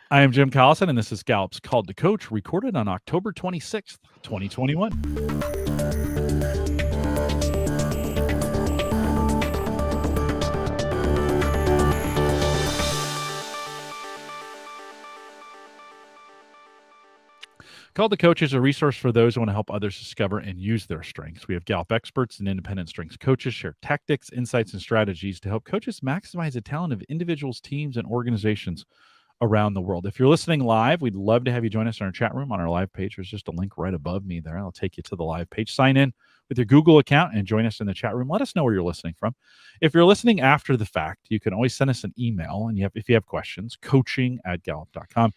I am Jim Collison, and this is Gallup's Called to Coach, recorded on October 26th, 2021. Called to Coach is a resource for those who want to help others discover and use their strengths. We have Gallup experts and independent strengths coaches share tactics, insights, and strategies to help coaches maximize the talent of individuals, teams, and organizations around the world. If you're listening live, we'd love to have you join us in our chat room on our live page. There's just a link right above me there. I'll take you to the live page. Sign in with your Google account and join us in the chat room. Let us know where you're listening from. If you're listening after the fact, you can always send us an email, and if you have questions, coaching@gallup.com.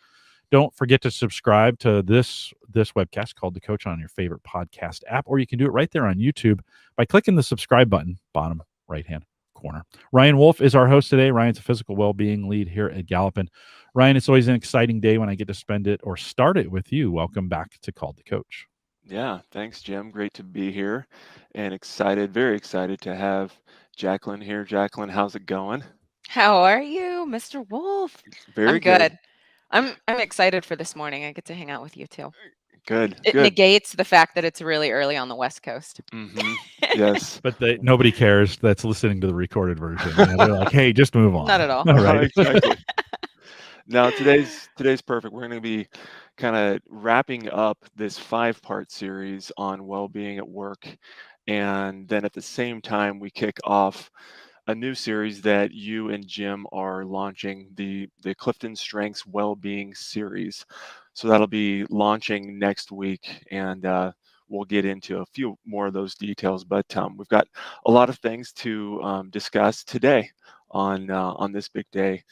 Don't forget to subscribe to this webcast Called to Coach on your favorite podcast app, or you can do it right there on YouTube by clicking the subscribe button, bottom right-hand corner. Ryan Wolf is our host today. Ryan's a physical well-being lead here at Gallup. And Ryan, it's always an exciting day when I get to spend it or start it with you. Welcome back to Called to Coach. Yeah, thanks, Jim. Great to be here and very excited to have Jaclynn here. Jaclynn, how's it going? How are you, Mr. Wolf? Very I'm good. I'm excited for this morning. I get to hang out with you too. Good. It negates the fact that it's really early on the West Coast. Mm-hmm. Yes. But nobody cares that's listening to the recorded version. They're like, hey, just move on. Not at all. Right. Exactly. Now, today's perfect. We're going to be kind of wrapping up this 5-part series on well-being at work. And then at the same time, we kick off a new series that you and Jim are launching, the CliftonStrengths Wellbeing series. So that'll be launching next week, and we'll get into a few more of those details. But we've got a lot of things to discuss today on this big day.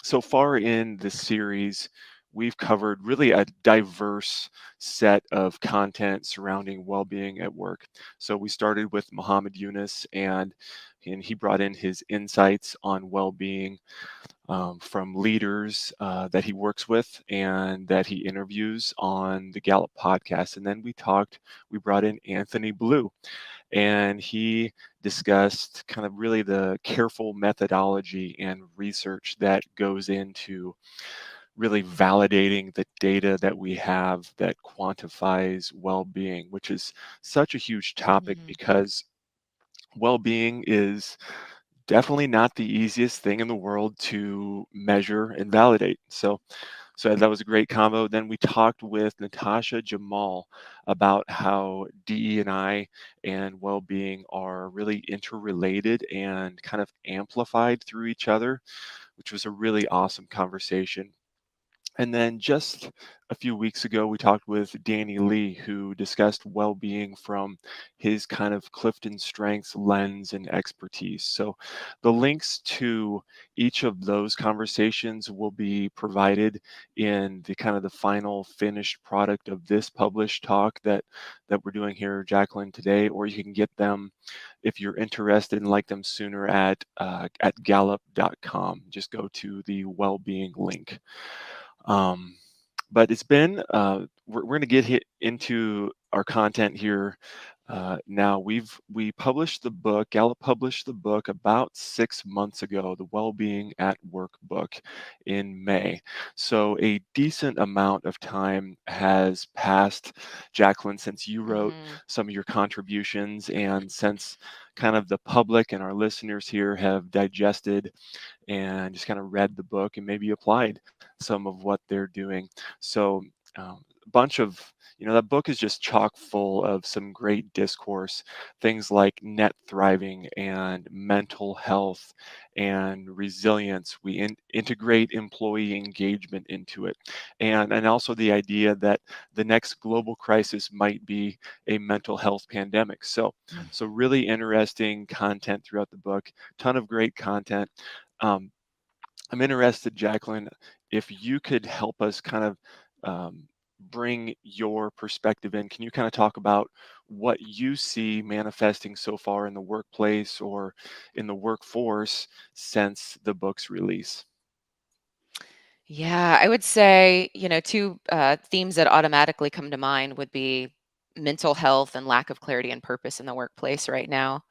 So far in this series, we've covered really a diverse set of content surrounding well-being at work. So we started with Muhammad Yunus, and he brought in his insights on well-being from leaders that he works with and that he interviews on the Gallup podcast. And then we brought in Anthony Blue, and he discussed kind of really the careful methodology and research that goes into really validating the data that we have that quantifies well-being, which is such a huge topic because well-being is definitely not the easiest thing in the world to measure and validate. So that was a great combo. Then we talked with Natasha Jamal about how DE&I and well-being are really interrelated and kind of amplified through each other, which was a really awesome conversation. And then just a few weeks ago, we talked with Danny Lee, who discussed well-being from his kind of CliftonStrengths lens and expertise. So the links to each of those conversations will be provided in the kind of the final finished product of this published talk that we're doing here, Jaclynn, today, or you can get them if you're interested and like them sooner at gallup.com. Just go to the well-being link. But it's been, we're going to get into our content here now. We published the book, Gallup published the book about 6 months ago, the Wellbeing at Work book in May. So a decent amount of time has passed, Jaclynn, since you wrote some of your contributions and since kind of the public and our listeners here have digested and just kind of read the book and maybe applied some of what they're doing. So a bunch of, that book is just chock full of some great discourse, things like net thriving and mental health and resilience. We integrate employee engagement into it. And also the idea that the next global crisis might be a mental health pandemic. So really interesting content throughout the book, ton of great content. I'm interested, Jaclynn, if you could help us kind of bring your perspective in. Can you kind of talk about what you see manifesting so far in the workplace or in the workforce since the book's release? Yeah, I would say, two themes that automatically come to mind would be mental health and lack of clarity and purpose in the workplace right now.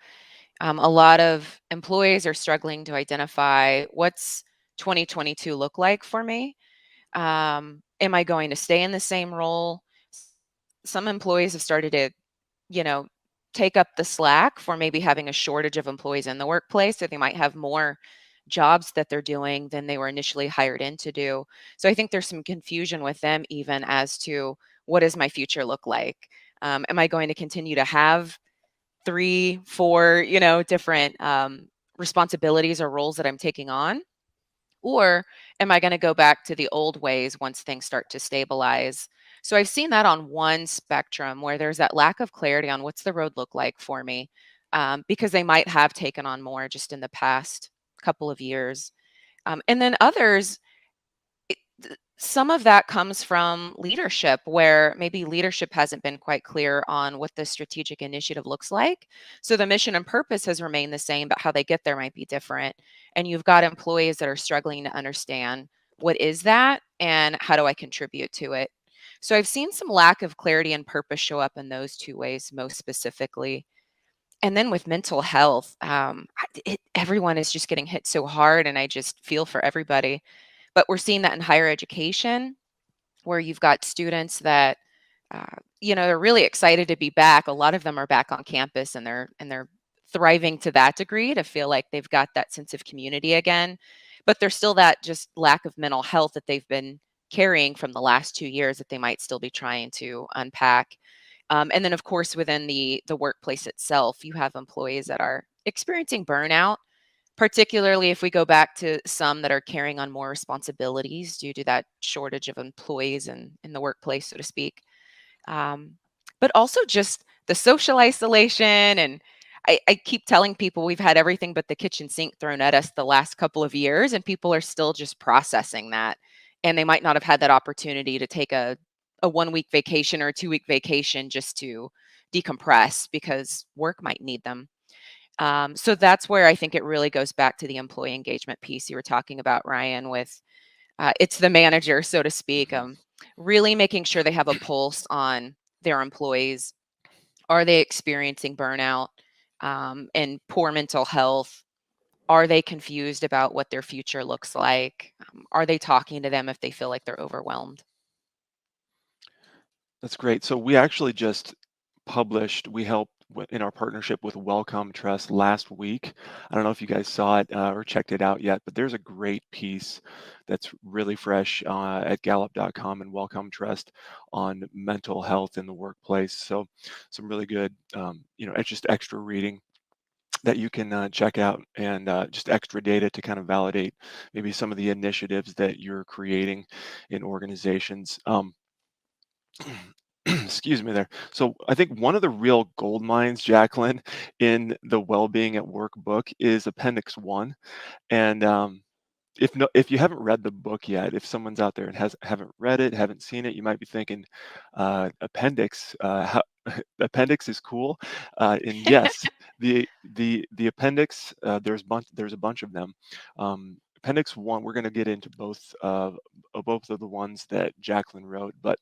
A lot of employees are struggling to identify what's 2022 look like for me. Am I going to stay in the same role? Some employees have started to, you know, take up the slack for maybe having a shortage of employees in the workplace. So they might have more jobs that they're doing than they were initially hired in to do. So I think there's some confusion with them even as to what does my future look like? Am I going to continue to have 3, 4, different responsibilities or roles that I'm taking on? Or am I going to go back to the old ways once things start to stabilize? So I've seen that on one spectrum where there's that lack of clarity on what's the road look like for me, because they might have taken on more just in the past couple of years. And then others, some of that comes from leadership, where maybe leadership hasn't been quite clear on what the strategic initiative looks like. So the mission and purpose has remained the same, but how they get there might be different. And you've got employees that are struggling to understand, what is that and how do I contribute to it? So I've seen some lack of clarity and purpose show up in those two ways most specifically. And then with mental health, everyone is just getting hit so hard, and I just feel for everybody. But we're seeing that in higher education, where you've got students that, they're really excited to be back. A lot of them are back on campus, and they're thriving to that degree to feel like they've got that sense of community again. But there's still that just lack of mental health that they've been carrying from the last 2 years that they might still be trying to unpack. And then, of course, within the workplace itself, you have employees that are experiencing burnout, particularly if we go back to some that are carrying on more responsibilities due to that shortage of employees in the workplace, so to speak. Um, but also just the social isolation. And I keep telling people we've had everything but the kitchen sink thrown at us the last couple of years, and people are still just processing that. And they might not have had that opportunity to take a 1 week vacation or a 2 week vacation just to decompress because work might need them. So that's where I think it really goes back to the employee engagement piece you were talking about, Ryan, with it's the manager, so to speak, really making sure they have a pulse on their employees. Are they experiencing burnout and poor mental health? Are they confused about what their future looks like? Are they talking to them if they feel like they're overwhelmed? That's great. So we actually just we helped in our partnership with Wellcome Trust last week. I don't know if you guys saw it or checked it out yet, but there's a great piece that's really fresh at Gallup.com and Wellcome Trust on mental health in the workplace. So some really good, it's just extra reading that you can check out, and just extra data to kind of validate maybe some of the initiatives that you're creating in organizations. Excuse me there. So I think one of the real gold mines, Jaclynn, in the Wellbeing at Work book is Appendix One. And if you haven't read the book yet, if someone's out there and haven't read it, haven't seen it, you might be thinking, appendix, appendix is cool. And yes, the appendix, there's a bunch of them. Appendix One, we're going to get into both of the ones that Jaclynn wrote, but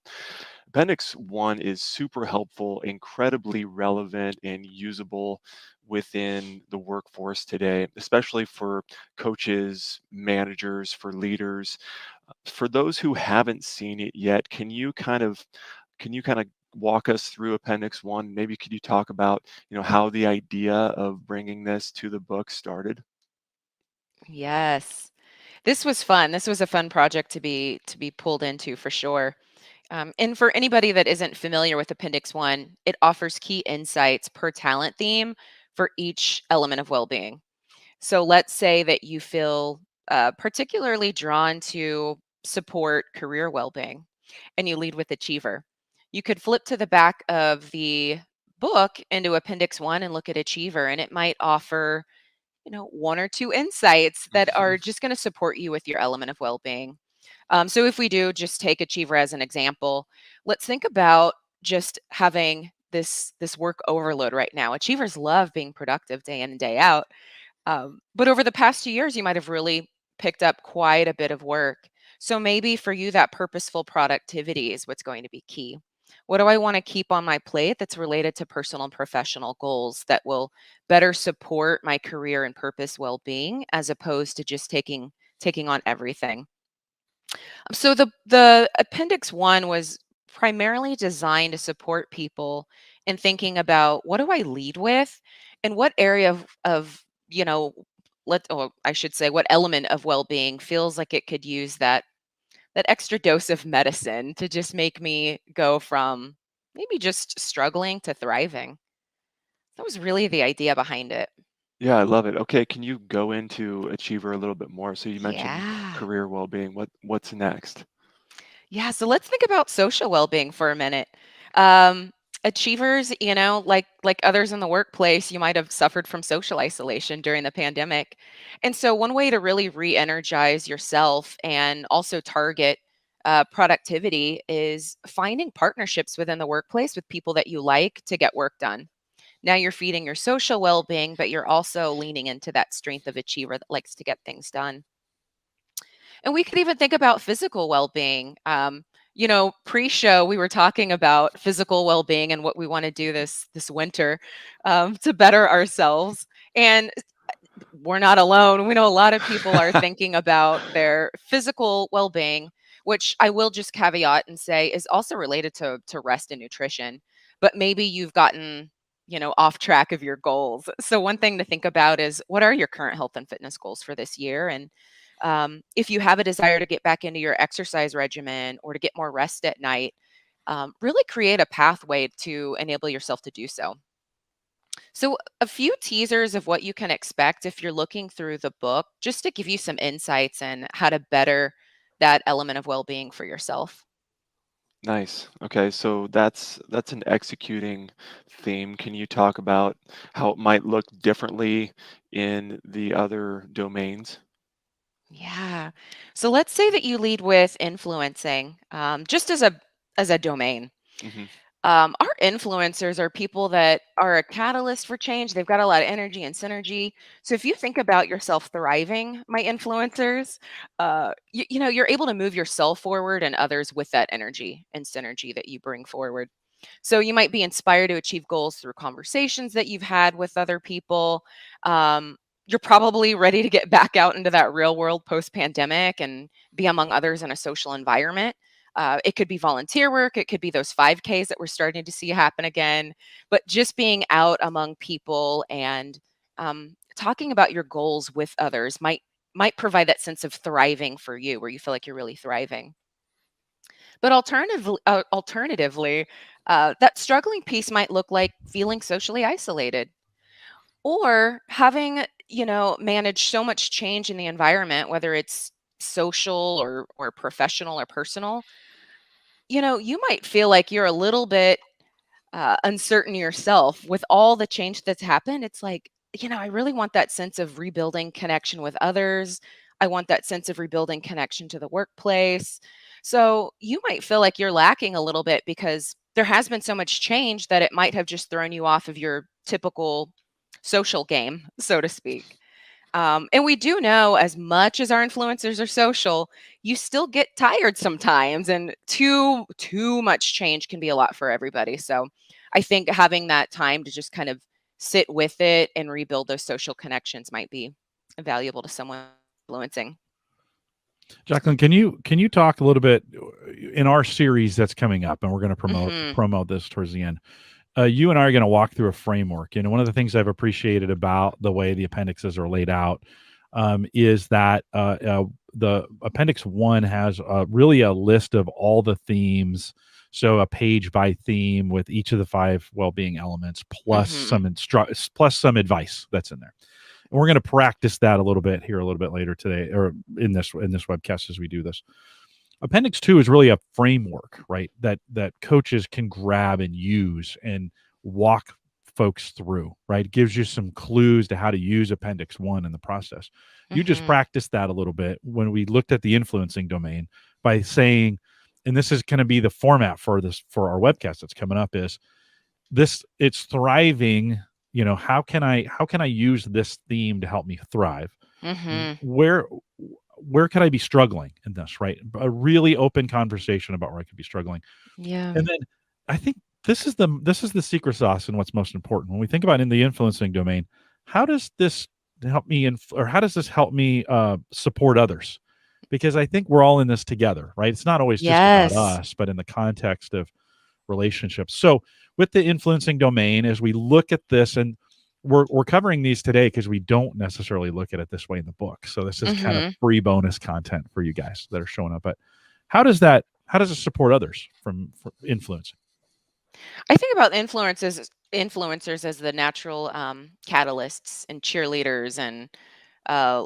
Appendix One is super helpful, incredibly relevant and usable within the workforce today, especially for coaches, managers, for leaders. For those who haven't seen it yet, can you kind of walk us through Appendix One? Maybe could you talk about, how the idea of bringing this to the book started? Yes. This was fun. This was a fun project to be pulled into for sure. And for anybody that isn't familiar with Appendix One, it offers key insights per talent theme for each element of well-being. So let's say that you feel particularly drawn to support career well-being, and you lead with achiever. You could flip to the back of the book into Appendix One and look at achiever, and it might offer, one or two insights that are just going to support you with your element of well-being. So if we do just take achiever as an example, let's think about just having this work overload right now. Achievers love being productive day in and day out. But over the past 2 years, you might have really picked up quite a bit of work. So maybe for you, that purposeful productivity is what's going to be key. What do I want to keep on my plate that's related to personal and professional goals that will better support my career and purpose well-being, as opposed to just taking on everything? So the Appendix One was primarily designed to support people in thinking about what do I lead with, and what area of you know or I should say what element of well-being feels like it could use that extra dose of medicine to just make me go from maybe just struggling to thriving. That was really the idea behind it. Yeah, I love it. Okay, can you go into Achiever a little bit more? So you mentioned Yeah. career well-being. What's next? Yeah, so let's think about social well-being for a minute. Um, Achievers, like others in the workplace, you might have suffered from social isolation during the pandemic. And so one way to really re-energize yourself and also target productivity is finding partnerships within the workplace with people that you like to get work done. Now you're feeding your social well-being, but you're also leaning into that strength of achiever that likes to get things done. And we could even think about physical well-being. Pre-show we were talking about physical well-being and what we want to do this winter to better ourselves. And we're not alone. We know a lot of people are thinking about their physical well-being, which I will just caveat and say is also related to rest and nutrition. But maybe you've gotten off track of your goals. So one thing to think about is what are your current health and fitness goals for this year, and if you have a desire to get back into your exercise regimen or to get more rest at night, really create a pathway to enable yourself to do so. So, a few teasers of what you can expect if you're looking through the book, just to give you some insights and how to better that element of well being for yourself. Nice. Okay, so that's an executing theme. Can you talk about how it might look differently in the other domains? Yeah. So let's say that you lead with influencing, just as a domain. Hmm. Our influencers are people that are a catalyst for change. They've got a lot of energy and synergy. So if you think about yourself thriving, my influencers, you're able to move yourself forward and others with that energy and synergy that you bring forward. So you might be inspired to achieve goals through conversations that you've had with other people. You're probably ready to get back out into that real world post pandemic and be among others in a social environment. It could be volunteer work, it could be those 5Ks that we're starting to see happen again, but just being out among people and talking about your goals with others might provide that sense of thriving for you, where you feel like you're really thriving. But alternatively, that struggling piece might look like feeling socially isolated or having, managed so much change in the environment, whether it's social or professional or personal. You might feel like you're a little bit uncertain yourself with all the change that's happened. It's like, I really want that sense of rebuilding connection with others. I want that sense of rebuilding connection to the workplace. So you might feel like you're lacking a little bit because there has been so much change that it might have just thrown you off of your typical social game, so to speak. And we do know as much as our influencers are social, you still get tired sometimes, and too much change can be a lot for everybody. So I think having that time to just kind of sit with it and rebuild those social connections might be valuable to someone influencing. Jaclynn, can you talk a little bit in our series that's coming up, and we're going to Hmm. promote this towards the end. You and I are going to walk through a framework, and one of the things I've appreciated about the way the appendixes are laid out is that the Appendix One has really a list of all the themes. So a page by theme with each of the 5 well-being elements, plus Hmm. plus some advice that's in there. And we're going to practice that a little bit here, a little bit later today, or in this webcast as we do this. Appendix 2 is really a framework, right? That coaches can grab and use and walk folks through, right? It gives you some clues to how to use Appendix 1 in the process. You just Hmm. practiced that a little bit when we looked at the influencing domain by saying, and this is going to be the format for our webcast that's coming up, is this it's thriving. How can I use this theme to help me thrive? Hmm. Where could I be struggling in this, right? A really open conversation about where I could be struggling. Yeah. And then I think this is the secret sauce and what's most important. When we think about in the influencing domain, how does this help me or how does this help me support others? because I think we're all in this together, right? It's not always just about Yes. us, but in the context of relationships. So with the influencing domain, as we look at this, and we're covering these today because we don't necessarily look at it this way in the book. So this is kind of free bonus content for you guys that are showing up. But how does it support others from influencing? I think about influencers as the natural catalysts and cheerleaders and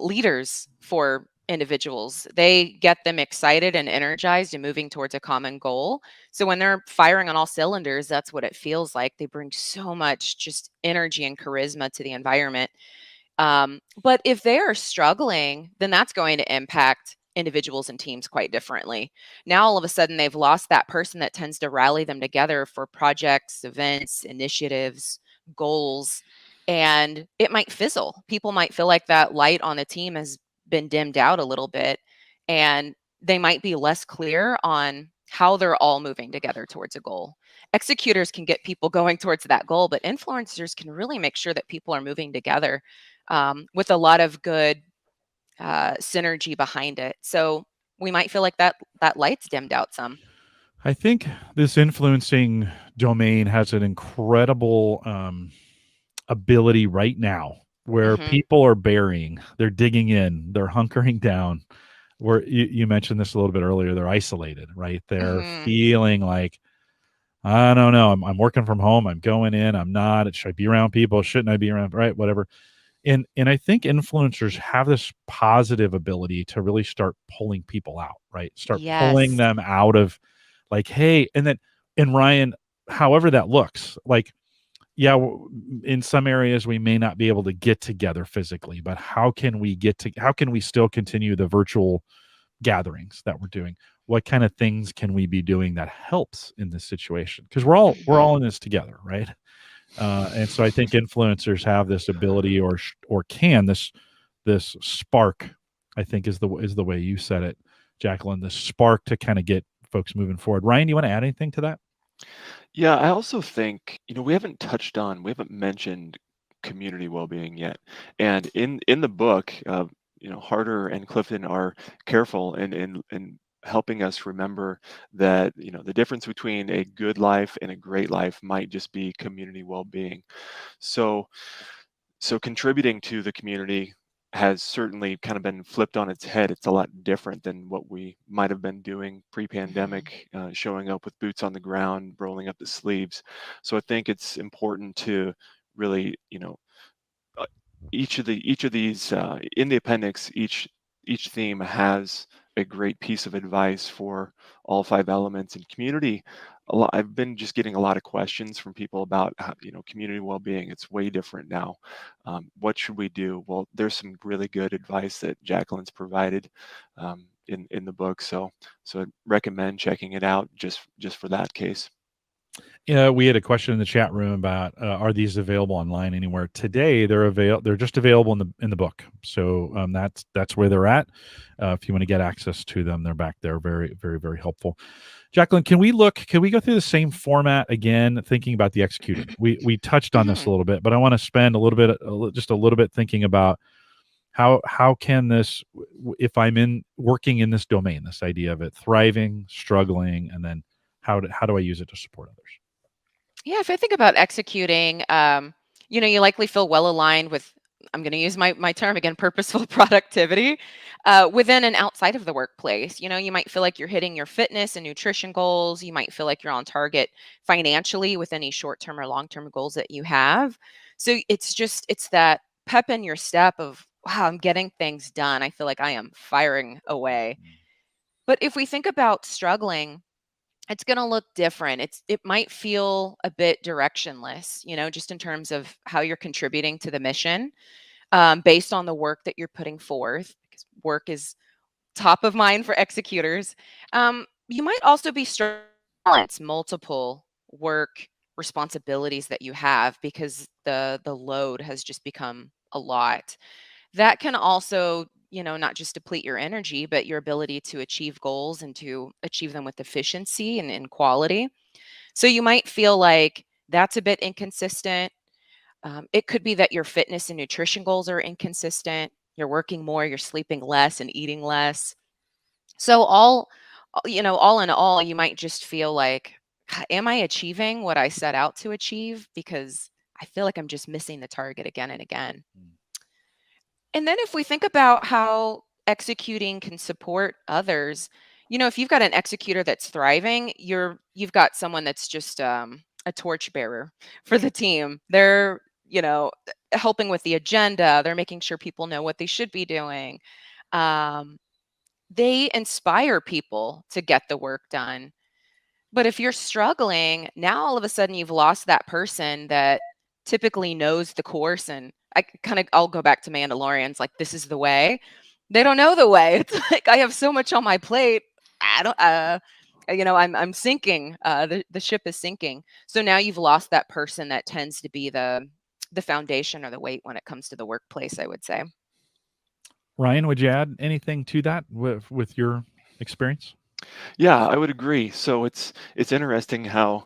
leaders for individuals. They get them excited and energized and moving towards a common goal. So when they're firing on all cylinders, that's what it feels like. They bring so much just energy and charisma to the environment. But if they are struggling, then that's going to impact individuals and teams quite differently. Now, all of a sudden, they've lost that person that tends to rally them together for projects, events, initiatives, goals, and it might fizzle. People might feel like that light on the team has been dimmed out a little bit, and they might be less clear on how they're all moving together towards a goal. Executors can get people going towards that goal, but influencers can really make sure that people are moving together with a lot of good synergy behind it. So we might feel like that light's dimmed out some. I think this influencing domain has an incredible ability right now where people are burying, they're digging in, they're hunkering down. Where you mentioned this a little bit earlier, they're isolated, right? They're feeling like, I don't know, I'm working from home, I'm going in, I'm not, should I be around people? Shouldn't I be around, right? Whatever. And I think influencers have this positive ability to really start pulling people out, right? Start pulling them out of like, hey, and Ryan, however that looks, like, yeah, in some areas we may not be able to get together physically, but how can we still continue the virtual gatherings that we're doing? What kind of things can we be doing that helps in this situation? Because we're all in this together, right? And so I think influencers have this ability, or can this spark, I think is the way you said it, Jaclynn, the spark to kind of get folks moving forward. Ryan, you want to add anything to that? Yeah, I also think, we haven't mentioned community well-being yet. And in the book, Harder and Clifton are careful in helping us remember that, the difference between a good life and a great life might just be community well-being. So contributing to the community has certainly kind of been flipped on its head. It's a lot different than what we might have been doing pre-pandemic, showing up with boots on the ground, rolling up the sleeves. So I think it's important to really, each of these in the appendix, each theme has a great piece of advice for all 5 elements. In community, I've been just getting a lot of questions from people about community well-being. It's way different now. What should we do? Well, there's some really good advice that Jaclynn's provided in the book, so I'd recommend checking it out just for that case. Yeah, we had a question in the chat room about are these available online anywhere today? They're just available in the book, so that's where they're at. If you want to get access to them, they're back there. Very, very, very helpful. Jaclynn, can we go through the same format again, thinking about the executing? We touched on this a little bit, but I want to spend just a little bit thinking about how can this, if I'm working in this domain, this idea of it thriving, struggling, and then how do I use it to support others? Yeah, if I think about executing, you likely feel well aligned with, I'm going to use my term again, purposeful productivity within and outside of the workplace. You might feel like you're hitting your fitness and nutrition goals. You might feel like you're on target financially with any short-term or long-term goals that you have. So it's that pep in your step of, wow, I'm getting things done. I feel like I am firing away. But if we think about struggling, it's going to look different. It might feel a bit directionless, just in terms of how you're contributing to the mission, based on the work that you're putting forth, because work is top of mind for executors. You might also be struggling to balance multiple work responsibilities that you have because the load has just become a lot. That can also, not just deplete your energy, but your ability to achieve goals and to achieve them with efficiency and quality. So you might feel like that's a bit inconsistent. It could be that your fitness and nutrition goals are inconsistent. You're working more, you're sleeping less and eating less. So all in all, you might just feel like, am I achieving what I set out to achieve? Because I feel like I'm just missing the target again and again. And then if we think about how executing can support others, if you've got an executor that's thriving, you've got someone that's just a torchbearer for the team. They're, helping with the agenda. They're making sure people know what they should be doing. Um, they inspire people to get the work done. But if you're struggling, now all of a sudden you've lost that person that typically knows the course. And I'll go back to Mandalorians, like, this is the way. They don't know the way. It's like, I have so much on my plate. I don't, I'm sinking. The ship is sinking. So now you've lost that person that tends to be the foundation or the weight when it comes to the workplace, I would say. Ryan, would you add anything to that with your experience? Yeah, I would agree. So it's interesting how,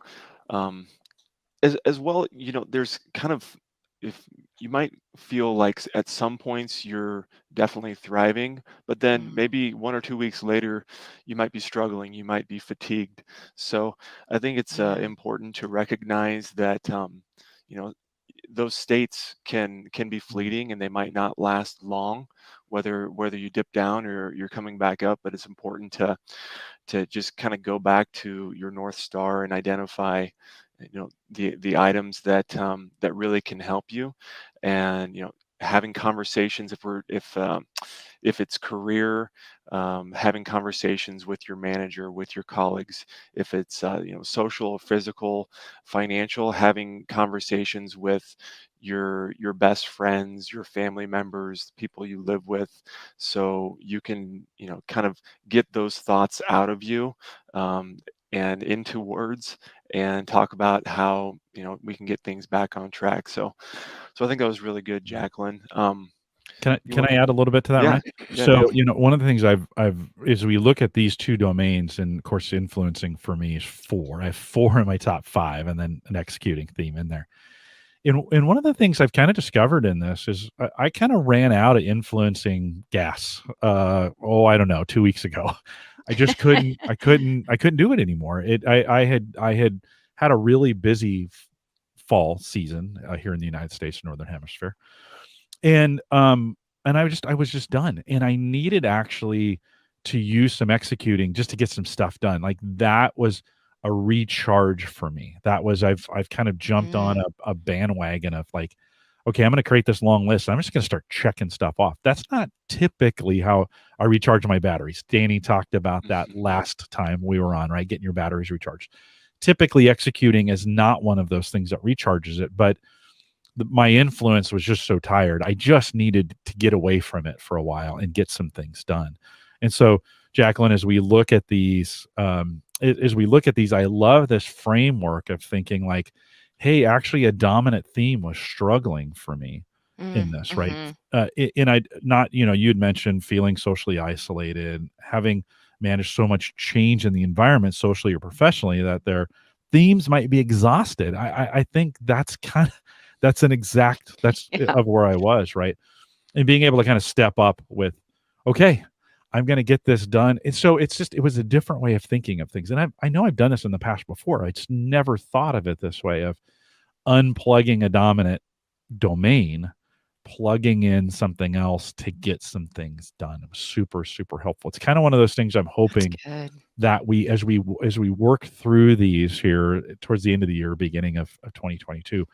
as well, there's kind of, if you might feel like at some points you're definitely thriving, but then maybe 1 or 2 weeks later you might be struggling, you might be fatigued. So I think it's important to recognize that, those states can be fleeting and they might not last long, whether you dip down or you're coming back up. But it's important to just kind of go back to your North Star and identify, the items that that really can help you. And having conversations, if it's career, having conversations with your manager, with your colleagues. If it's social, physical, financial, having conversations with your best friends, your family members, people you live with, so you can kind of get those thoughts out of you, and into words, and talk about how we can get things back on track. So I think that was really good, Jaclynn. Can I add a little bit to that, Yeah, Ryan? yeah, So, definitely. one of the things I've is we look at these two domains, and of course, influencing for me is 4. I have 4 in my top 5, and then an executing theme in there. And one of the things I've kind of discovered in this is I kind of ran out of influencing gas. I don't know, 2 weeks ago. I just I couldn't do it anymore. I had a really busy fall season here in the United States, Northern Hemisphere. And I was just done, and I needed actually to use some executing just to get some stuff done. Like, that was a recharge for me. That was I've kind of jumped on a bandwagon of like, okay, I'm going to create this long list. I'm just going to start checking stuff off. That's not typically how I recharge my batteries. Danny talked about that last time we were on, right? Getting your batteries recharged. Typically, executing is not one of those things that recharges it, but my influence was just so tired. I just needed to get away from it for a while and get some things done. And so, Jaclynn, as we look at these, I love this framework of thinking like, hey, actually, a dominant theme was struggling for me in this, right? And I not, you had mentioned feeling socially isolated, having managed so much change in the environment, socially or professionally, that their themes might be exhausted. I think that's that's Yeah. of where I was, right? And being able to kind of step up with, okay, I'm going to get this done. And so it was a different way of thinking of things. And I know I've done this in the past before. I just never thought of it this way, of unplugging a dominant domain, plugging in something else to get some things done. It was super, super helpful. It's kind of one of those things I'm That's hoping good. that as we work through these here towards the end of the year, beginning of 2022,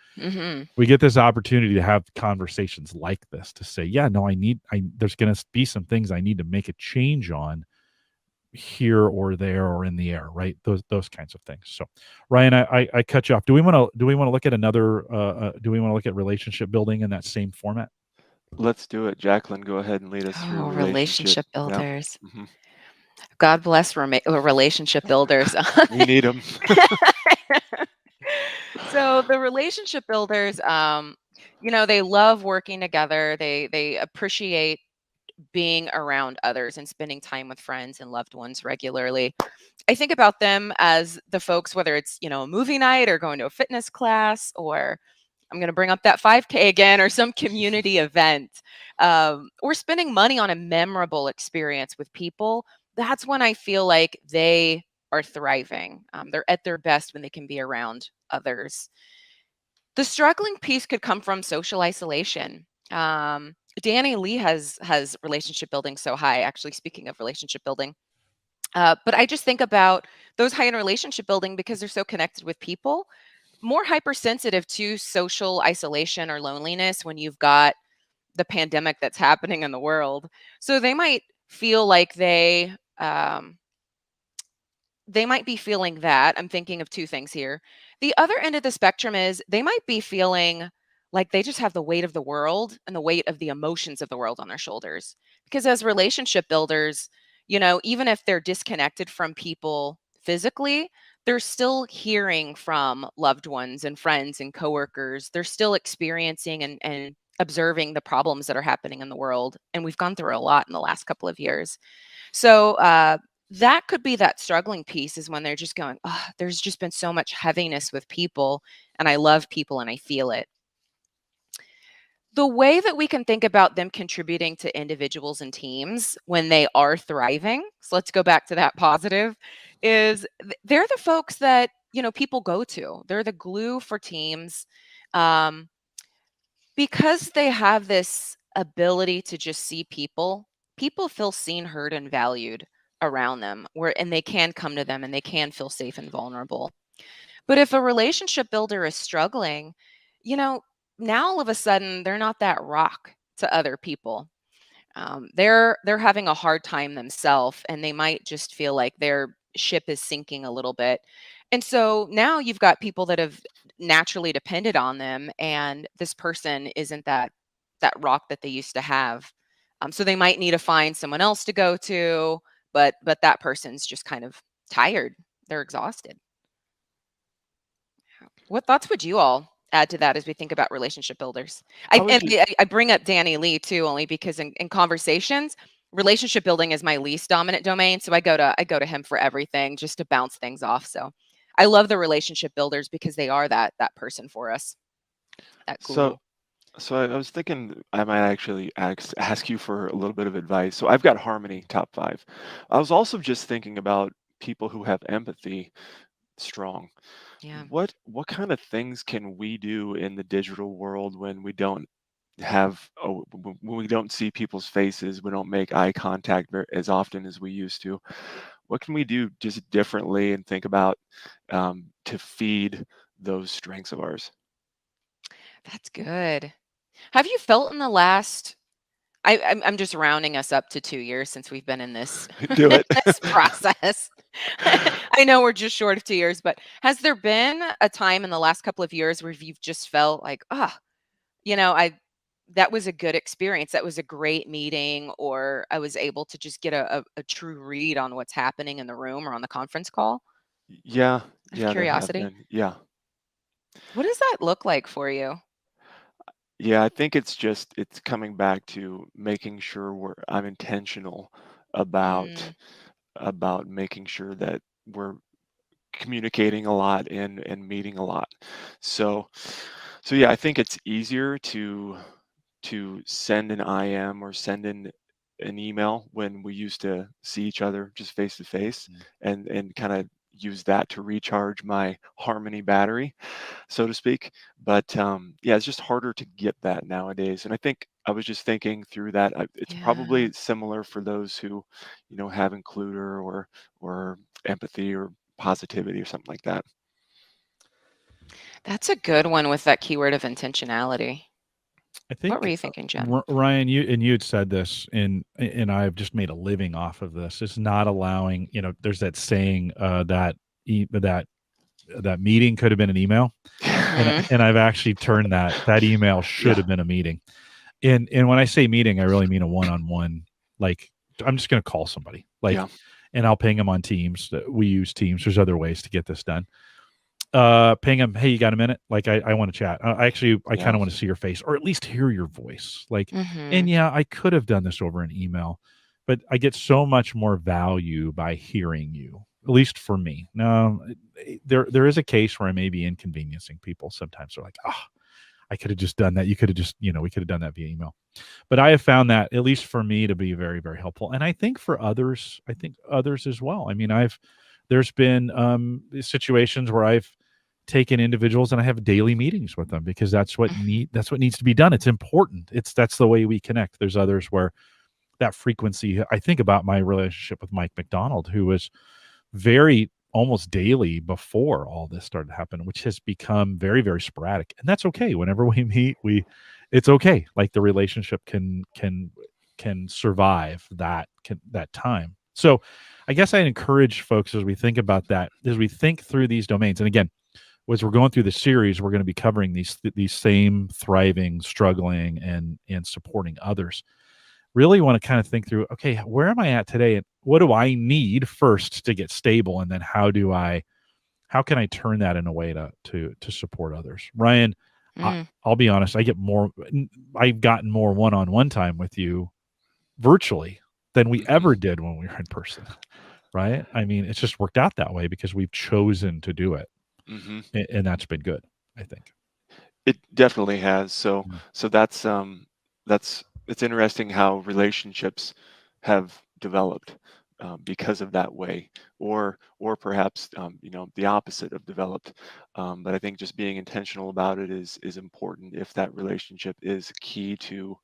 we get this opportunity to have conversations like this, to say, yeah, no, there's going to be some things I need to make a change on here or there or in the air, right? Those kinds of things. So, Ryan, I cut you off. Do we want to look at do we want to look at relationship building in that same format? Let's do it. Jaclynn, go ahead and lead us through Oh, relationship. relationship Yeah. builders. God bless relationship builders. We need them. So the relationship builders, they love working together. They appreciate being around others and spending time with friends and loved ones regularly. I think about them as the folks, whether it's, a movie night or going to a fitness class, or I'm going to bring up that 5K again, or some community event. We're spending money on a memorable experience with people that's when I feel like they are thriving. They're at their best when they can be around others. The struggling piece could come from social isolation. Danny Lee has relationship building so high. Actually, speaking of relationship building, but I just think about those high in relationship building because they're so connected with people, more hypersensitive to social isolation or loneliness when you've got the pandemic that's happening in the world. So they might feel like they might be feeling that. I'm thinking of two things here. The other end of the spectrum is they might be feeling like they just have the weight of the world and the weight of the emotions of the world on their shoulders. Because as relationship builders, even if they're disconnected from people physically, they're still hearing from loved ones and friends and coworkers. They're still experiencing and observing the problems that are happening in the world. And we've gone through a lot in the last couple of years. So that could be that struggling piece, is when they're just going, oh, there's just been so much heaviness with people, and I love people and I feel it. The way that we can think about them contributing to individuals and teams when they are thriving, so let's go back to that positive, is they're the folks that, people go to. They're the glue for teams. Because they have this ability to just see people feel seen, heard, and valued around them, and they can come to them and they can feel safe and vulnerable. But if a relationship builder is struggling, now all of a sudden they're not that rock to other people. They're having a hard time themselves, and they might just feel like their ship is sinking a little bit. And so now you've got people that have naturally depended on them, and this person isn't that rock that they used to have. So they might need to find someone else to go to, but that person's just kind of tired. They're exhausted. What thoughts would you all add to that as we think about relationship builders? I bring up Danny Lee too, only because in conversations, relationship building is my least dominant domain. So I go to him for everything, just to bounce things off. So I love the relationship builders because they are that person for us. That glue. So I was thinking I might actually ask you for a little bit of advice. So I've got harmony top 5. I was also just thinking about people who have empathy strong. Yeah. What kind of things can we do in the digital world when we don't have when we don't see people's faces, we don't make eye contact as often as we used to? What can we do just differently and think about to feed those strengths of ours? That's good. Have you felt in the last I'm just rounding us up to 2 years since we've been in this Do it. this process. I know we're just short of 2 years, but has there been a time in the last couple of years where you've just felt like, I that was a good experience. That was a great meeting, or I was able to just get a true read on what's happening in the room or on the conference call? Yeah, Of there have curiosity. been. Yeah. What does that look like for you? Yeah, I think it's coming back to making sure I'm intentional about Mm, making sure that we're communicating a lot and meeting a lot. So yeah, I think it's easier to send an IM or send in an email when we used to see each other just face to face, and kind of use that to recharge my harmony battery, so to speak. But yeah, it's just harder to get that nowadays. And I think I was just thinking through that. It's yeah. probably similar for those who, have includer or empathy or positivity or something like that. That's a good one with that keyword of intentionality. I What were think you thinking, Jen? Ryan, you had said this, and I've just made a living off of this. It's not allowing, there's that saying that meeting could have been an email, Mhm. and I've actually turned that email should Yeah. have been a meeting. And when I say meeting, I really mean a one-on-one. Like, I'm just going to call somebody, Yeah. and I'll ping them on Teams. We use Teams. There's other ways to get this done. Ping them, hey, you got a minute? Like, I want to chat. I kind Yeah. of want to see your face, or at least hear your voice. Like, and Mhm. yeah, I could have done this over an email, but I get so much more value by hearing you, at least for me. Now, there is a case where I may be inconveniencing people. Sometimes they're like, I could have just done that. You could have just, we could have done that via email. But I have found that, at least for me, to be very, very helpful. And I think for others, as well. I mean, there's been situations where I've taken individuals and I have daily meetings with them because that's what needs to be done. It's important. That's the way we connect. There's others where that frequency, I think about my relationship with Mike McDonald, who was very almost daily before all this started to happen, which has become very, very sporadic. And that's okay. Whenever we meet, it's okay. Like the relationship can survive that time. So I guess I encourage folks, as we think about that, as we think through these domains, and again, as we're going through the series, we're going to be covering these same thriving, struggling, and supporting others. Really want to kind of think through, okay, where am I at today, and what do I need first to get stable, and then how can I turn that in a way to support others? Ryan, I'll be honest, I've gotten more one-on-one time with you virtually than we ever did when we were in person, right? I mean, it's just worked out that way because we've chosen to do it, and that's been good, I think. It definitely has. So that's it's interesting how relationships have developed because of that way, or perhaps the opposite of developed. But I think just being intentional about it is important if that relationship is key to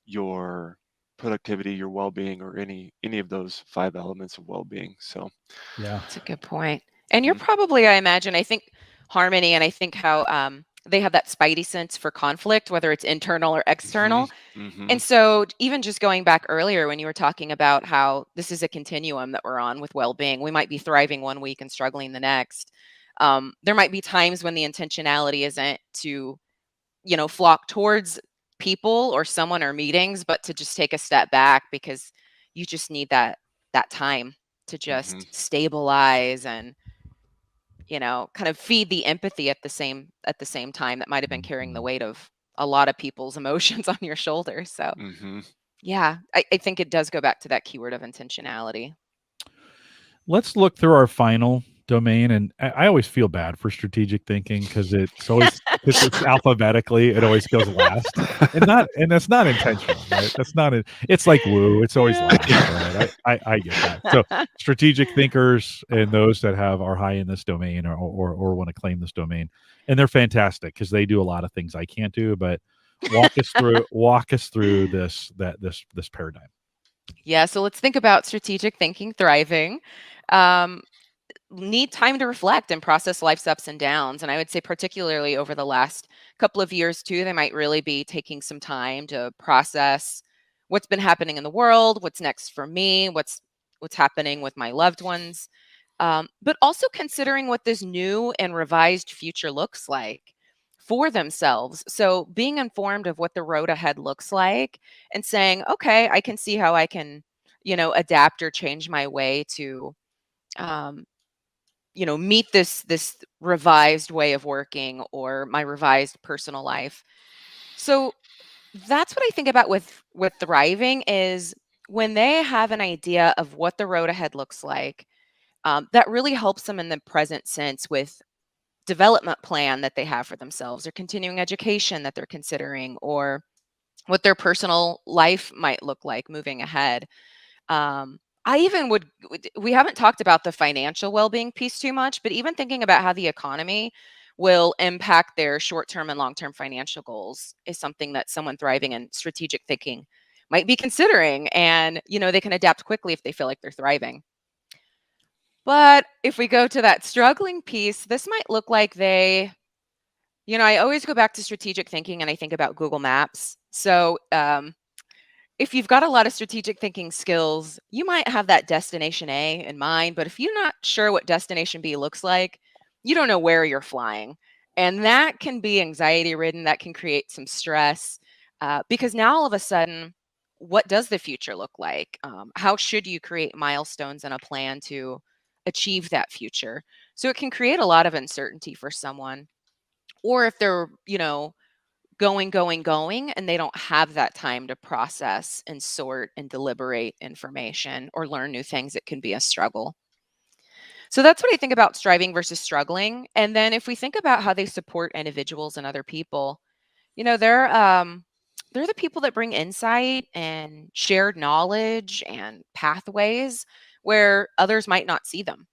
your productivity, your well-being, or any of those 5 elements of well-being. So yeah, that's a good point. And you're probably, I imagine, I think harmony, and I think how they have that spidey sense for conflict, whether it's internal or external. And so even just going back earlier when you were talking about how this is a continuum that we're on with well-being, we might be thriving one week and struggling the next. There might be times when the intentionality isn't to, flock towards people or someone or meetings, but to just take a step back because you just need that time to just stabilize and, kind of feed the empathy at the same time that might have been carrying the weight of a lot of people's emotions on your shoulders. So yeah, I think it does go back to that keyword of intentionality. Let's look through our final domain, and I always feel bad for strategic thinking because it's alphabetically, it always goes last, and that's not intentional, right? It's like woo, it's always last, right? I get that. So strategic thinkers and those that are high in this domain or want to claim this domain, and they're fantastic because they do a lot of things I can't do. But walk us through this paradigm. Yeah, so let's think about strategic thinking thriving. Need time to reflect and process life's ups and downs. And I would say particularly over the last couple of years too, they might really be taking some time to process what's been happening in the world, what's next for me, what's happening with my loved ones, but also considering what this new and revised future looks like for themselves. So being informed of what the road ahead looks like and saying, okay, I can see how I can, adapt or change my way to meet this revised way of working or my revised personal life. So that's what I think about with thriving is when they have an idea of what the road ahead looks like. That really helps them in the present sense with development plan that they have for themselves or continuing education that they're considering or what their personal life might look like moving ahead. I even we haven't talked about the financial well-being piece too much, but even thinking about how the economy will impact their short-term and long-term financial goals is something that someone thriving in strategic thinking might be considering. And, they can adapt quickly if they feel like they're thriving. But if we go to that struggling piece, this might look like I always go back to strategic thinking and I think about Google Maps. So, if you've got a lot of strategic thinking skills, you might have that destination A in mind, but if you're not sure what destination B looks like, you don't know where you're flying. And that can be anxiety ridden. That can create some stress because now all of a sudden, what does the future look like? How should you create milestones and a plan to achieve that future? So it can create a lot of uncertainty for someone. Or if they're, going, and they don't have that time to process and sort and deliberate information or learn new things, it can be a struggle. So that's what I think about striving versus struggling. And then if we think about how they support individuals and other people, They're the people that bring insight and shared knowledge and pathways where others might not see them.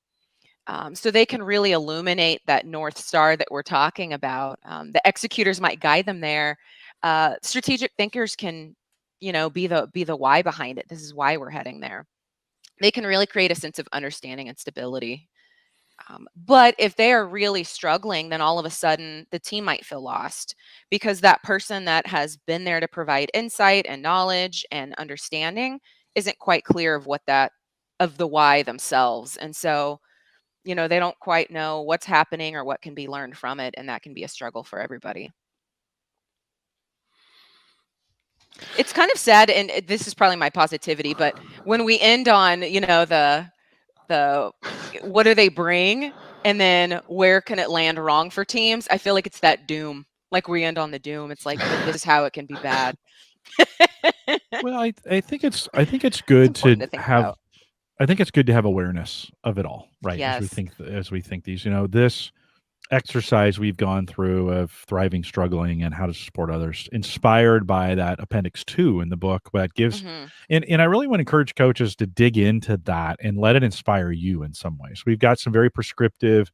So they can really illuminate that North Star that we're talking about. The executors might guide them there. Strategic thinkers can, be the why behind it. This is why we're heading there. They can really create a sense of understanding and stability. But if they are really struggling, then all of a sudden the team might feel lost because that person that has been there to provide insight and knowledge and understanding isn't quite clear of the why themselves. And so, they don't quite know what's happening or what can be learned from it. And that can be a struggle for everybody. It's kind of sad. And this is probably my positivity, but when we end on, the what do they bring? And then where can it land wrong for teams? I feel like it's that doom. Like we end on the doom. It's like, but this is how it can be bad. Well, I think it's good to have about. I think it's good to have awareness of it all, right? Yes. As we think these, this exercise we've gone through of thriving, struggling, and how to support others, inspired by that Appendix 2 in the book, that gives, and I really want to encourage coaches to dig into that and let it inspire you in some ways. We've got some very prescriptive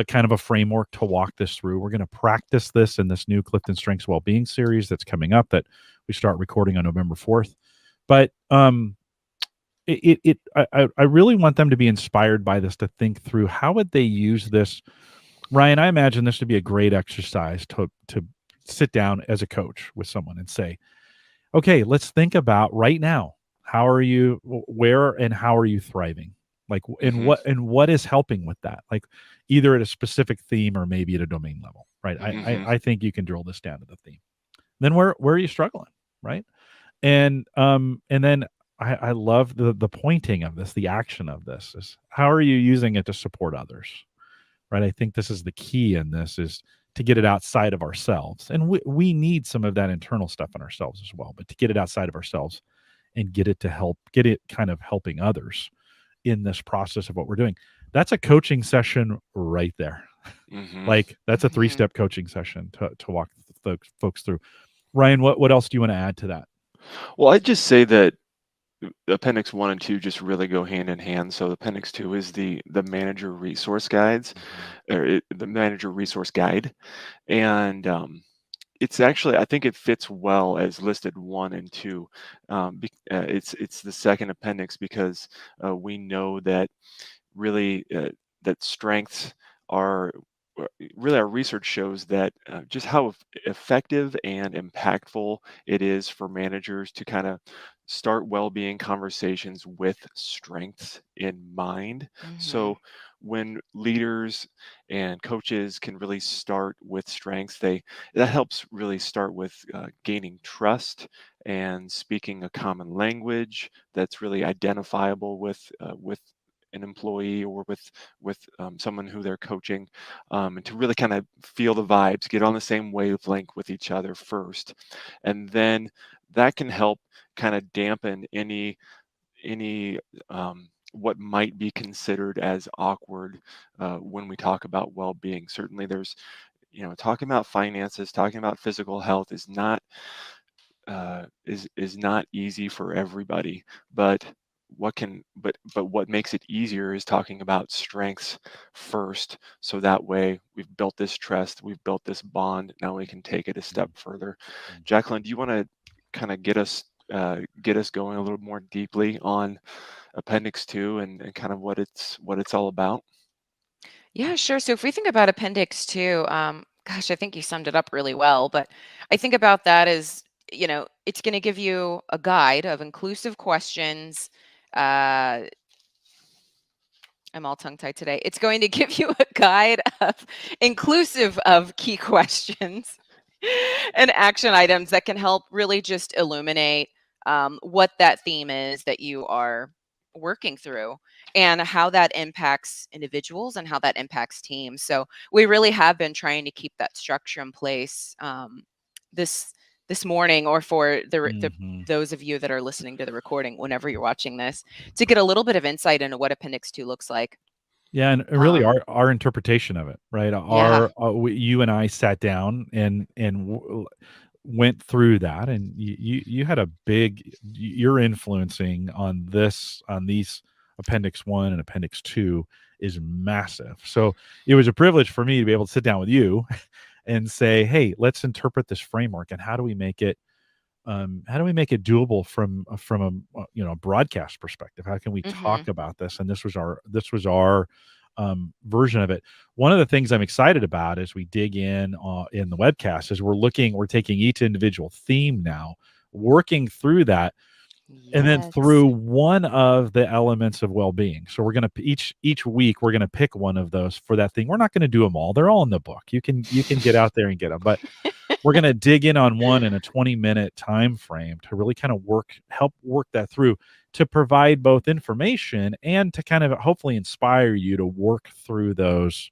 kind of a framework to walk this through. We're going to practice this in this new CliftonStrengths Wellbeing series that's coming up that we start recording on November 4th. But I really want them to be inspired by this, to think through how would they use this. Ryan, I imagine this would be a great exercise to sit down as a coach with someone and say, okay, let's think about right now, where and how are you thriving? Like, and what is helping with that? Like either at a specific theme or maybe at a domain level, right? I think you can drill this down to the theme. Then where are you struggling, right? And then I love the pointing of this, the action of this is how are you using it to support others, right? I think this is the key in this, is to get it outside of ourselves. And we need some of that internal stuff in ourselves as well, but to get it outside of ourselves and get it kind of helping others in this process of what we're doing. That's a coaching session right there. Like that's a 3-step coaching session to walk folks through. Ryan, what else do you want to add to that? Well, I'd just say that Appendix 1 and 2 just really go hand in hand. So Appendix 2 is the manager resource guides, or the manager resource guide, and it's actually, I think it fits well as listed 1 and 2. It's the second appendix because we know that really that strengths are really, our research shows that just how effective and impactful it is for managers to kind of start well-being conversations with strengths in mind. So when leaders and coaches can really start with strengths, that helps really start with gaining trust and speaking a common language that's really identifiable with an employee or with someone who they're coaching, and to really kind of feel the vibes, get on the same wavelength with each other first, and then that can help kind of dampen any what might be considered as awkward when we talk about well-being. Certainly, there's talking about finances, talking about physical health is not easy for everybody, but what makes it easier is talking about strengths first, so that way we've built this trust, we've built this bond, now we can take it a step further. Jaclynn, do you want to kind of get us going a little more deeply on Appendix 2 and kind of what it's all about? Yeah, sure. So if we think about Appendix 2, gosh, I think you summed it up really well, but I think about that as, it's going to give you a guide of inclusive questions. I'm all tongue-tied today. It's going to give you a guide of inclusive of key questions and action items that can help really just illuminate what that theme is that you are working through and how that impacts individuals and how that impacts teams. So we really have been trying to keep that structure in place this morning, or for those of you that are listening to the recording whenever you're watching this, to get a little bit of insight into what Appendix 2 looks like. Yeah, and really our interpretation of it, right? Yeah. You and I sat down and went through that, and you had a big your influencing on these Appendix One and Appendix Two is massive. So it was a privilege for me to be able to sit down with you and say, hey, let's interpret this framework, and how do we make it doable from a broadcast perspective? How can we talk about this? And this was our version of it. One of the things I'm excited about as we dig in the webcast is we're taking each individual theme now, working through that, and then through one of the elements of well-being. So we're going to each week we're going to pick one of those for that thing. We're not going to do them all. They're all in the book. You can get out there and get them, but we're going to dig in on one in a 20-minute time frame to really kind of help work that through, to provide both information and to kind of hopefully inspire you to work through those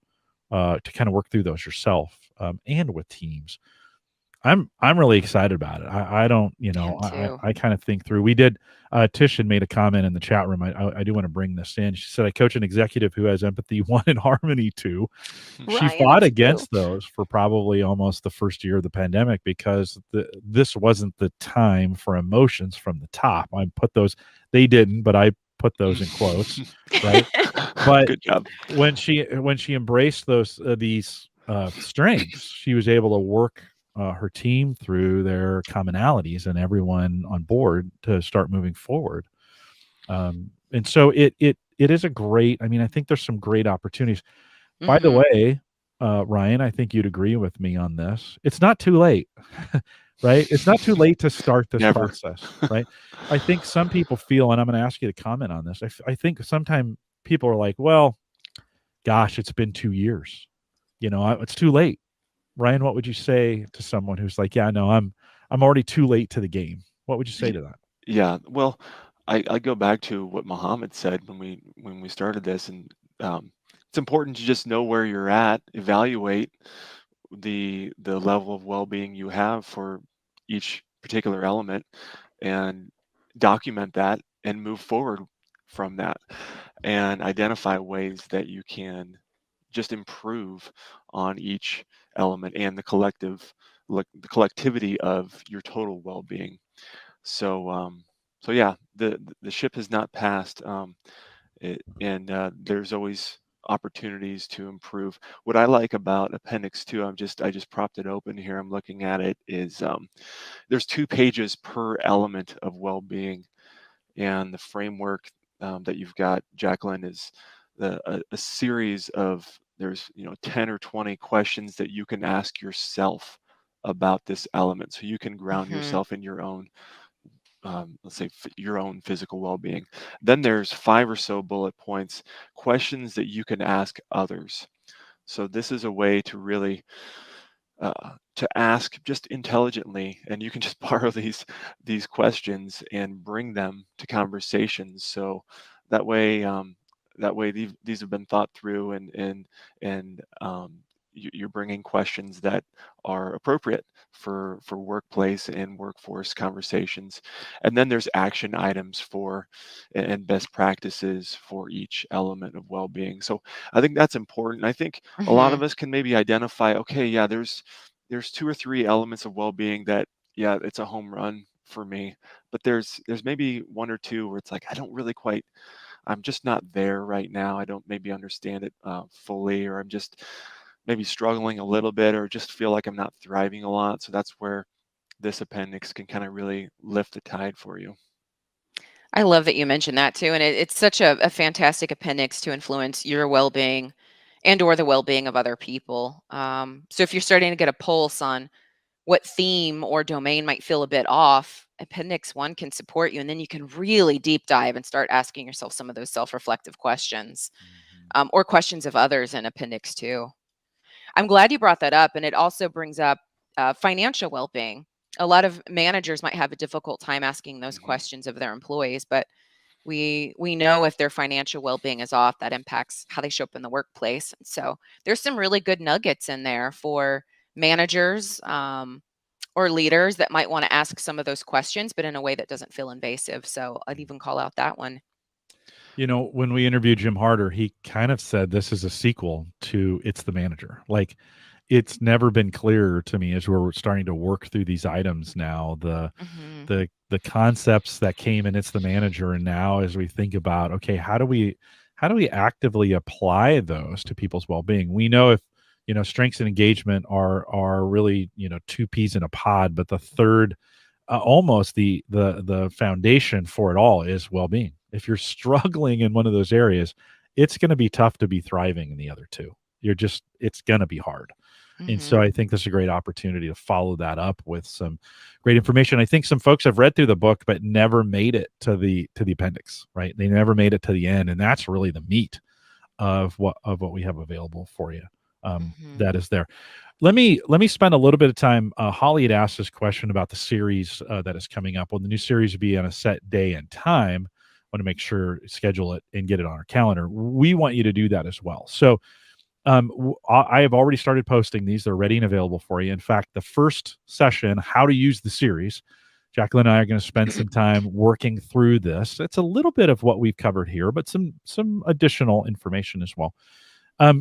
yourself, and with teams. I'm really excited about it. I don't, I kind of think through. We did. Tish had made a comment in the chat room. I do want to bring this in. She said, I coach an executive who has empathy 1 and harmony 2. She fought against those for probably almost the first year of the pandemic because this wasn't the time for emotions from the top. I put those, they didn't, but I put those in quotes, right? But good job. When she embraced these strengths, she was able to work her team through their commonalities and everyone on board to start moving forward. And so it is a great, I think there's some great opportunities. By the way, Ryan, I think you'd agree with me on this. It's not too late, right? It's not too late to start this process, right? I think some people feel, and I'm going to ask you to comment on this. I think sometimes people are like, well, gosh, it's been 2 years. It's too late. Ryan, what would you say to someone who's like, yeah, no, I'm already too late to the game? What would you say to that? Yeah, well, I go back to what Muhammad said when we started this, and it's important to just know where you're at, evaluate the level of well-being you have for each particular element, and document that and move forward from that, and identify ways that you can just improve on each element and the collectivity of your total well-being. So yeah, the ship has not passed, and there's always opportunities to improve. What I like about Appendix 2, I just propped it open here. I'm looking at it. Is there's 2 pages per element of well-being, and the framework that you've got, Jaclynn, is a series of, there's 10 or 20 questions that you can ask yourself about this element, so you can ground yourself in your own let's say your own physical well-being. Then there's 5 or so bullet points, questions that you can ask others. So this is a way to really to ask just intelligently, and you can just borrow these questions and bring them to conversations. So that way these have been thought through, and you're bringing questions that are appropriate for workplace and workforce conversations. And then there's action items and best practices for each element of well-being. So I think that's important. I think a lot of us can maybe identify, okay, yeah, there's 2 or 3 elements of well-being that, yeah, it's a home run for me, but there's maybe 1 or 2 where it's like, I'm just not there right now. I don't maybe understand it fully, or I'm just maybe struggling a little bit, or just feel like I'm not thriving a lot. So that's where this appendix can kind of really lift the tide for you. I love that you mentioned that too. And it's such a fantastic appendix to influence your well-being and or the well-being of other people. So if you're starting to get a pulse on what theme or domain might feel a bit off, Appendix 1 can support you. And then you can really deep dive and start asking yourself some of those self-reflective questions, or questions of others in Appendix 2. I'm glad you brought that up. And it also brings up financial well-being. A lot of managers might have a difficult time asking those questions of their employees, but we know if their financial well-being is off, that impacts how they show up in the workplace. And so there's some really good nuggets in there for managers or leaders that might want to ask some of those questions, but in a way that doesn't feel invasive. So I'd even call out that one. When we interviewed Jim Harder, he kind of said this is a sequel to It's the Manager. Like, it's never been clearer to me as we're starting to work through these items now, Mhm. the concepts that came in It's the Manager, and now as we think about, okay, how do we actively apply those to people's well-being? We know if strengths and engagement are really two peas in a pod, but the third, almost the foundation for it all, is well-being. If you're struggling in one of those areas, it's going to be tough to be thriving in the other two. It's going to be hard. And so Mhm. I think this is a great opportunity to follow that up with some great information. I think some folks have read through the book but never made it to the appendix, right? They never made it to the end, and that's really the meat of what we have available for you. Mhm. That is there. Let me spend a little bit of time. Holly had asked this question about the series that is coming up. Well, the new series will be on a set day and time. Want to make sure, schedule it and get it on our calendar. We want you to do that as well. So I have already started posting these. They're ready and available for you. In fact, the first session, how to use the series, Jaclynn and I are going to spend some time working through this. It's a little bit of what we've covered here, but some additional information as well.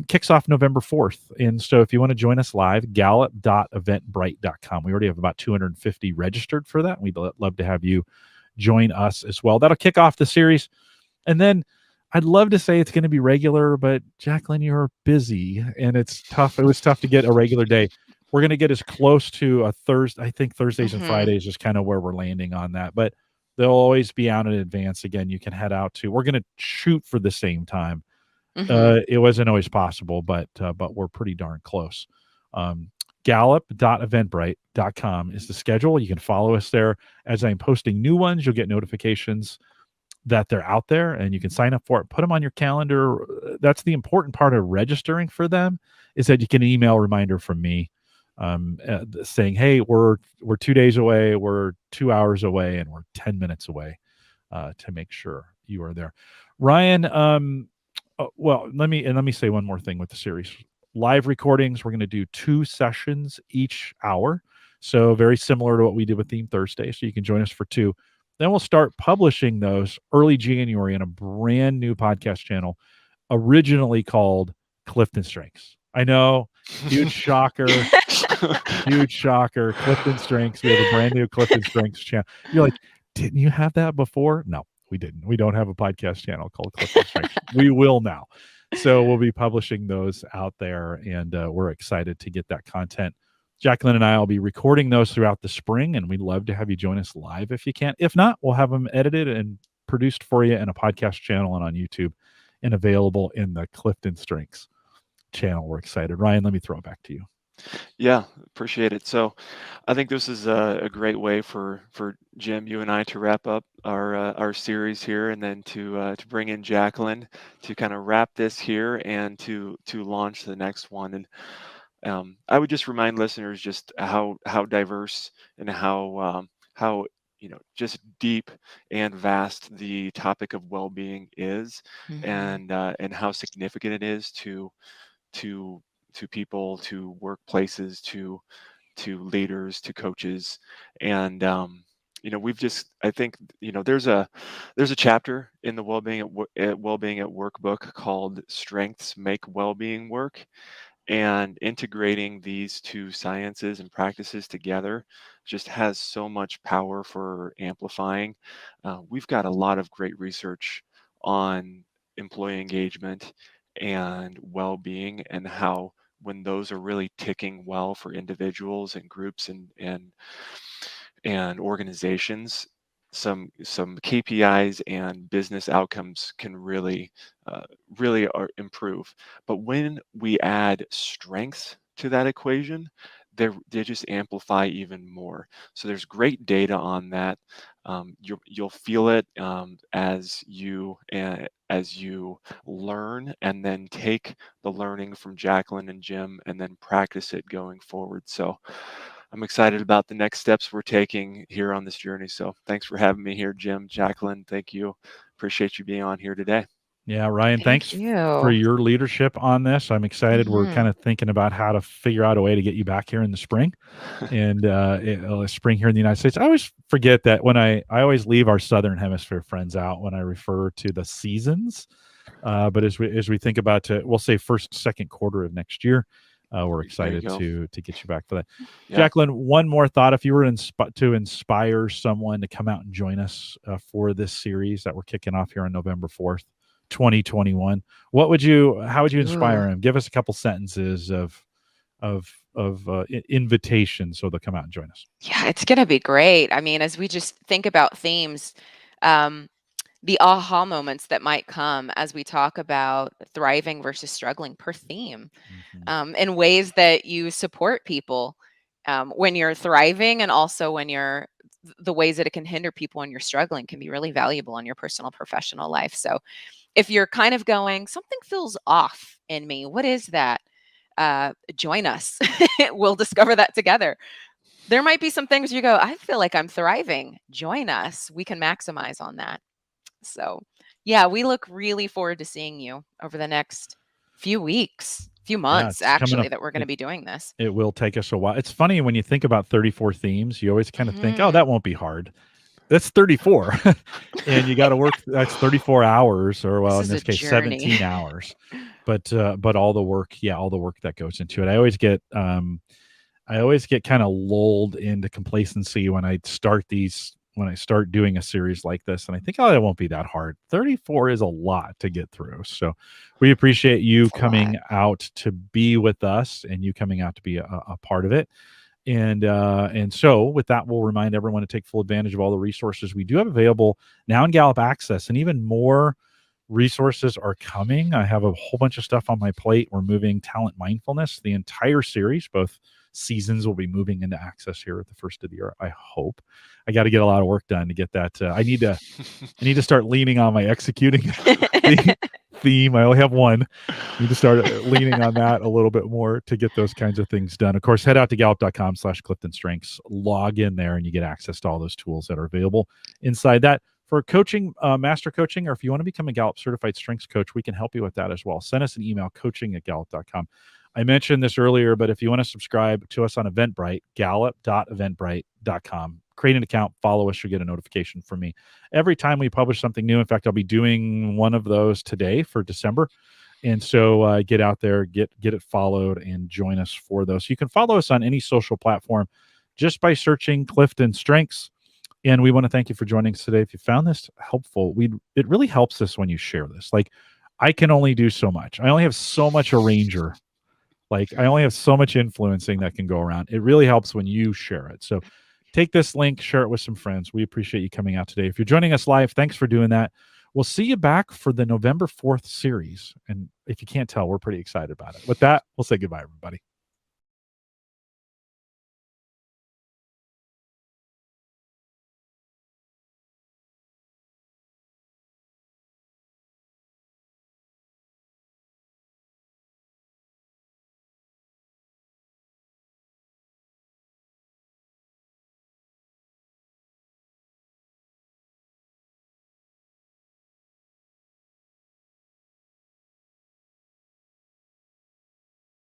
Kicks off November 4th. And so if you want to join us live, gallup.eventbrite.com. We already have about 250 registered for that. We'd love to have you join us as well. That'll kick off the series. And then I'd love to say it's going to be regular, but Jaclynn, you're busy and it's tough. It was tough to get a regular day. We're going to get as close to a Thursday. I think Thursdays and Mhm. Fridays is kind of where we're landing on that, but they'll always be out in advance. Again, you can head out to, we're going to shoot for the same time. Mhm. It wasn't always possible, but we're pretty darn close. Gallup.eventbrite.com is the schedule. You can follow us there. As I'm posting new ones, you'll get notifications that they're out there, and you can sign up for it, put them on your calendar. That's the important part of registering for them, is that you get an email reminder from me saying, hey, we're 2 days away, we're 2 hours away, and we're 10 minutes away, to make sure you are there. Ryan, well, let me say one more thing with the series. Live recordings, we're going to do 2 sessions each hour. So very similar to what we did with Theme Thursday. So you can join us for 2. Then we'll start publishing those early January on a brand new podcast channel, originally called CliftonStrengths. I know, huge shocker, huge shocker. CliftonStrengths. We have a brand new CliftonStrengths channel. You're like, didn't you have that before? No, we didn't. We don't have a podcast channel called CliftonStrengths. We will now. So we'll be publishing those out there, and we're excited to get that content. Jaclynn and I will be recording those throughout the spring, and we'd love to have you join us live if you can. If not, we'll have them edited and produced for you in a podcast channel and on YouTube, and available in the CliftonStrengths channel. We're excited. Ryan, let me throw it back to you. Yeah, appreciate it. So I think this is a great way for Jim, you and I, to wrap up our series here, and then to bring in Jaclynn to kind of wrap this here and to launch the next one. And I would just remind listeners just how diverse and how just deep and vast the topic of well-being is, Mhm. and how significant it is to to people, to workplaces, to leaders, to coaches. And we've just, I think, there's a chapter in the wellbeing at work book called Strengths Make Wellbeing Work, and integrating these two sciences and practices together just has so much power for amplifying. We've got a lot of great research on employee engagement and well-being, and how when those are really ticking well for individuals and groups and organizations, some KPIs and business outcomes can really improve. But when we add strengths to that equation, they just amplify even more. So there's great data on that. You'll feel it as you learn, and then take the learning from Jaclynn and Jim, and then practice it going forward. So I'm excited about the next steps we're taking here on this journey. So thanks for having me here, Jim, Jaclynn. Thank you. Appreciate you being on here today. Yeah, Ryan, Thank thanks for you. your leadership on this. I'm excited. We're kind of thinking about how to figure out a way to get you back here in the spring and spring here in the United States. I always forget that when I always leave our Southern Hemisphere friends out when I refer to the seasons. But as we think about we'll say first, second quarter of next year, we're excited to get you back for that. Yeah. Jaclynn, one more thought. If you were to inspire someone to come out and join us for this series that we're kicking off here on November 4th, 2021, how would you inspire them? Give us a couple sentences of invitation so they'll come out and join us. Yeah, it's going to be great. I mean, as we just think about themes, the aha moments that might come as we talk about thriving versus struggling per theme, in ways that you support people when you're thriving, and also when the ways that it can hinder people when you're struggling can be really valuable in your personal, professional life. So if you're kind of going, something feels off in me, what is that? Join us. We'll discover that together. There might be some things you go, I feel like I'm thriving. Join us. We can maximize on that. So yeah, we look really forward to seeing you over the next few months, actually, that we're going to be doing this. It will take us a while. It's funny when you think about 34 themes, you always kind of think, oh, that won't be hard. That's 34. And you got to work. That's 34 hours, or in this case, 17 hours. But all the work that goes into it. I always get kind of lulled into complacency when I start doing a series like this, and I think, oh, it won't be that hard. 34 is a lot to get through. So we appreciate you coming out to be with us, and you coming out to be a part of it. And so with that, we'll remind everyone to take full advantage of all the resources we do have available now in Gallup Access, and even more resources are coming. I have a whole bunch of stuff on my plate. We're moving Talent Mindfulness, the entire series, both seasons, will be moving into Access here at the first of the year. I hope. I got to get a lot of work done to get that. I need to start leaning on my executing theme. I only have one. I need to start leaning on that a little bit more to get those kinds of things done. Of course, head out to gallup.com/CliftonStrengths, log in there, and you get access to all those tools that are available inside that. For coaching, master coaching, or if you want to become a Gallup certified strengths coach, we can help you with that as well. Send us an email, coaching@gallup.com. I mentioned this earlier, but if you want to subscribe to us on Eventbrite, gallup.eventbrite.com. Create an account, follow us, you'll get a notification from me every time we publish something new. In fact, I'll be doing one of those today for December. And so get out there, get it followed, and join us for those. You can follow us on any social platform just by searching Clifton Strengths. And we want to thank you for joining us today. If you found this helpful, it really helps us when you share this. Like, I can only do so much. I only have so much arranger. Like, I only have so much influencing that can go around. It really helps when you share it. So take this link, share it with some friends. We appreciate you coming out today. If you're joining us live, thanks for doing that. We'll see you back for the November 4th series. And if you can't tell, we're pretty excited about it. With that, we'll say goodbye, everybody.